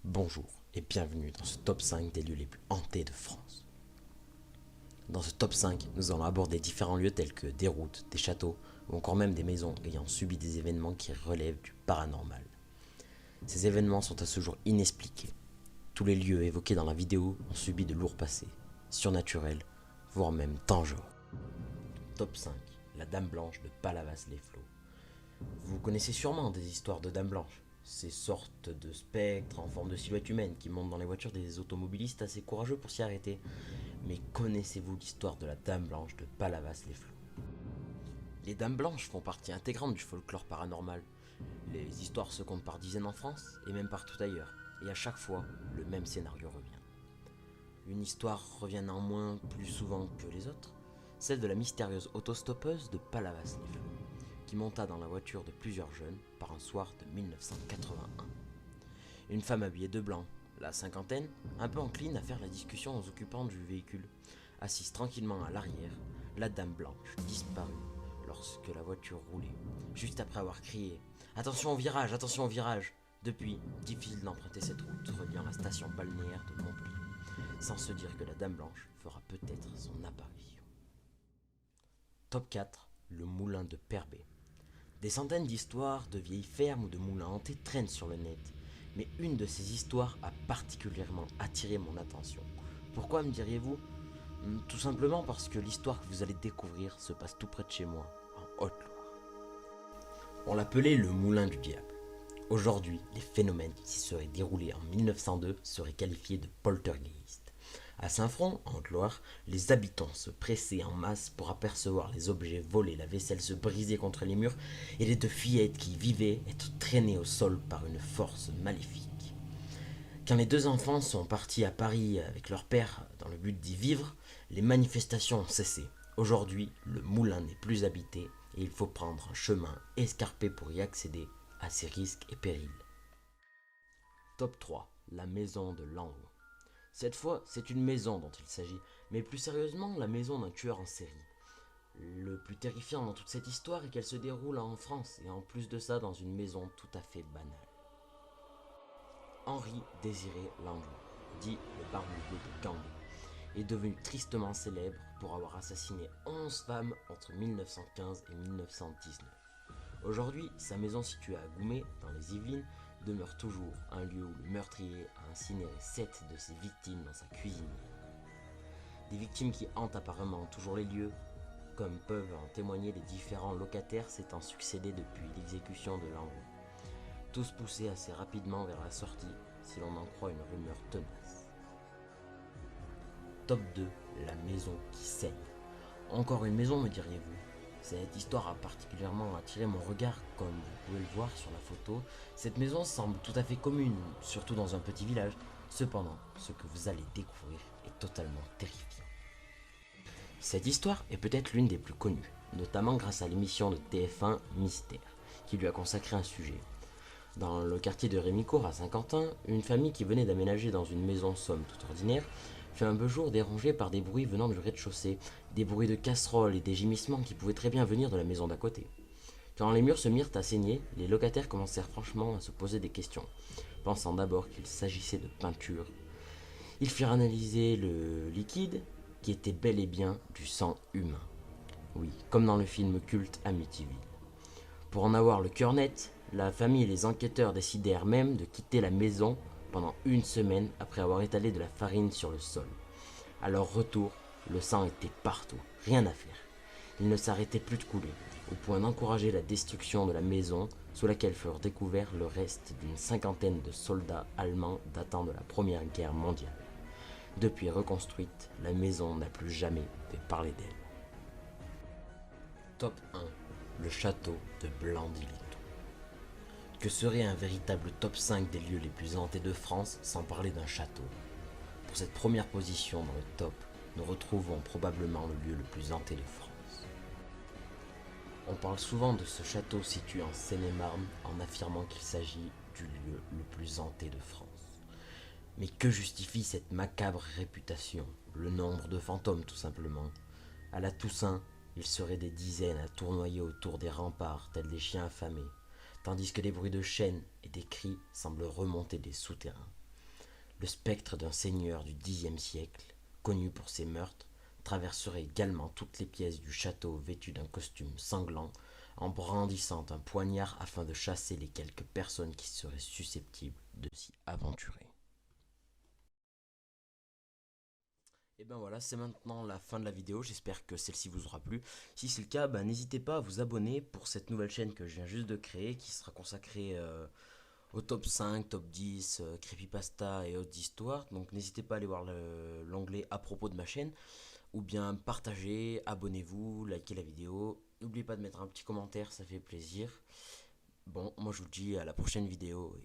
Bonjour et bienvenue dans ce top 5 des lieux les plus hantés de France. Dans ce top 5, nous allons aborder différents lieux tels que des routes, des châteaux ou encore même des maisons ayant subi des événements qui relèvent du paranormal. Ces événements sont à ce jour inexpliqués. Tous les lieux évoqués dans la vidéo ont subi de lourds passés, surnaturels, voire même dangereux. Top 5, la Dame Blanche de Palavas-les-Flots. Vous connaissez sûrement des histoires de Dame Blanche, ces sortes de spectres en forme de silhouette humaine qui montent dans les voitures des automobilistes assez courageux pour s'y arrêter. Mais connaissez-vous l'histoire de la Dame Blanche de Palavas-les-Flots? Les Dames Blanches font partie intégrante du folklore paranormal. Les histoires se comptent par dizaines en France et même partout ailleurs, et à chaque fois, le même scénario revient. Une histoire revient néanmoins plus souvent que les autres, celle de la mystérieuse autostoppeuse de Palavas-les-Flots, qui monta dans la voiture de plusieurs jeunes par un soir de 1981. Une femme habillée de blanc, la cinquantaine, un peu encline à faire la discussion aux occupants du véhicule, assise tranquillement à l'arrière, la Dame Blanche disparut lorsque la voiture roulait, juste après avoir crié « Attention au virage, attention au virage !» Depuis, difficile d'emprunter cette route reliant la station balnéaire de Montpellier, sans se dire que la Dame Blanche fera peut-être son apparition. Top 4, le moulin de Perbé. Des centaines d'histoires de vieilles fermes ou de moulins hantés traînent sur le net, mais une de ces histoires a particulièrement attiré mon attention. Pourquoi, me diriez-vous? Tout simplement parce que l'histoire que vous allez découvrir se passe tout près de chez moi, en Haute-Loire. On l'appelait le moulin du diable. Aujourd'hui, les phénomènes qui s'y seraient déroulés en 1902 seraient qualifiés de poltergeist. À Saint-Front, en Haute-Loire, les habitants se pressaient en masse pour apercevoir les objets volés, la vaisselle se briser contre les murs et les deux fillettes qui y vivaient être traînées au sol par une force maléfique. Quand les deux enfants sont partis à Paris avec leur père dans le but d'y vivre, les manifestations ont cessé. Aujourd'hui, le moulin n'est plus habité et il faut prendre un chemin escarpé pour y accéder à ses risques et périls. Top 3, la maison de Langeais. Cette fois, c'est une maison dont il s'agit, mais plus sérieusement, la maison d'un tueur en série. Le plus terrifiant dans toute cette histoire est qu'elle se déroule en France, et en plus de ça, dans une maison tout à fait banale. Henri Désiré Langlois, dit le barbouillé de Cambé, est devenu tristement célèbre pour avoir assassiné 11 femmes entre 1915 et 1919. Aujourd'hui, sa maison située à Goumet, dans les Yvelines, demeure toujours un lieu où le meurtrier a incinéré 7 de ses victimes dans sa cuisine. Des victimes qui hantent apparemment toujours les lieux, comme peuvent en témoigner les différents locataires s'étant succédés depuis l'exécution de Langlois. Tous poussés assez rapidement vers la sortie, si l'on en croit une rumeur tenace. Top 2, la maison qui saigne. Encore une maison, me diriez-vous? Cette histoire a particulièrement attiré mon regard, comme vous pouvez le voir sur la photo. Cette maison semble tout à fait commune, surtout dans un petit village. Cependant, ce que vous allez découvrir est totalement terrifiant. Cette histoire est peut-être l'une des plus connues, notamment grâce à l'émission de TF1 Mystère, qui lui a consacré un sujet. Dans le quartier de Rémicourt à Saint-Quentin, une famille qui venait d'aménager dans une maison somme toute ordinaire fait un beau jour dérangé par des bruits venant du rez-de-chaussée, des bruits de casseroles et des gémissements qui pouvaient très bien venir de la maison d'à côté. Quand les murs se mirent à saigner, les locataires commencèrent franchement à se poser des questions, pensant d'abord qu'il s'agissait de peinture. Ils firent analyser le liquide, qui était bel et bien du sang humain. Oui, comme dans le film culte Amityville. Pour en avoir le cœur net, la famille et les enquêteurs décidèrent même de quitter la maison pendant une semaine après avoir étalé de la farine sur le sol. À leur retour, le sang était partout, rien à faire. Il ne s'arrêtait plus de couler, au point d'encourager la destruction de la maison sous laquelle furent découverts le reste d'une cinquantaine de soldats allemands datant de la Première Guerre mondiale. Depuis reconstruite, la maison n'a plus jamais fait parler d'elle. Top 1, le château de Blandilito. Que serait un véritable top 5 des lieux les plus hantés de France sans parler d'un château? Pour cette première position dans le top, nous retrouvons probablement le lieu le plus hanté de France. On parle souvent de ce château situé en Seine-et-Marne en affirmant qu'il s'agit du lieu le plus hanté de France. Mais que justifie cette macabre réputation? Le nombre de fantômes tout simplement. À la Toussaint, il serait des dizaines à tournoyer autour des remparts tels des chiens affamés, tandis que des bruits de chaînes et des cris semblent remonter des souterrains. Le spectre d'un seigneur du Xe siècle, connu pour ses meurtres, traverserait également toutes les pièces du château vêtu d'un costume sanglant, en brandissant un poignard afin de chasser les quelques personnes qui seraient susceptibles de s'y aventurer. Et ben voilà, c'est maintenant la fin de la vidéo, j'espère que celle-ci vous aura plu. Si c'est le cas, n'hésitez pas à vous abonner pour cette nouvelle chaîne que je viens juste de créer, qui sera consacrée au top 5, top 10, creepypasta et autres histoires. Donc n'hésitez pas à aller voir l'onglet à propos de ma chaîne, ou bien partagez, abonnez-vous, likez la vidéo. N'oubliez pas de mettre un petit commentaire, ça fait plaisir. Bon, moi je vous dis à la prochaine vidéo.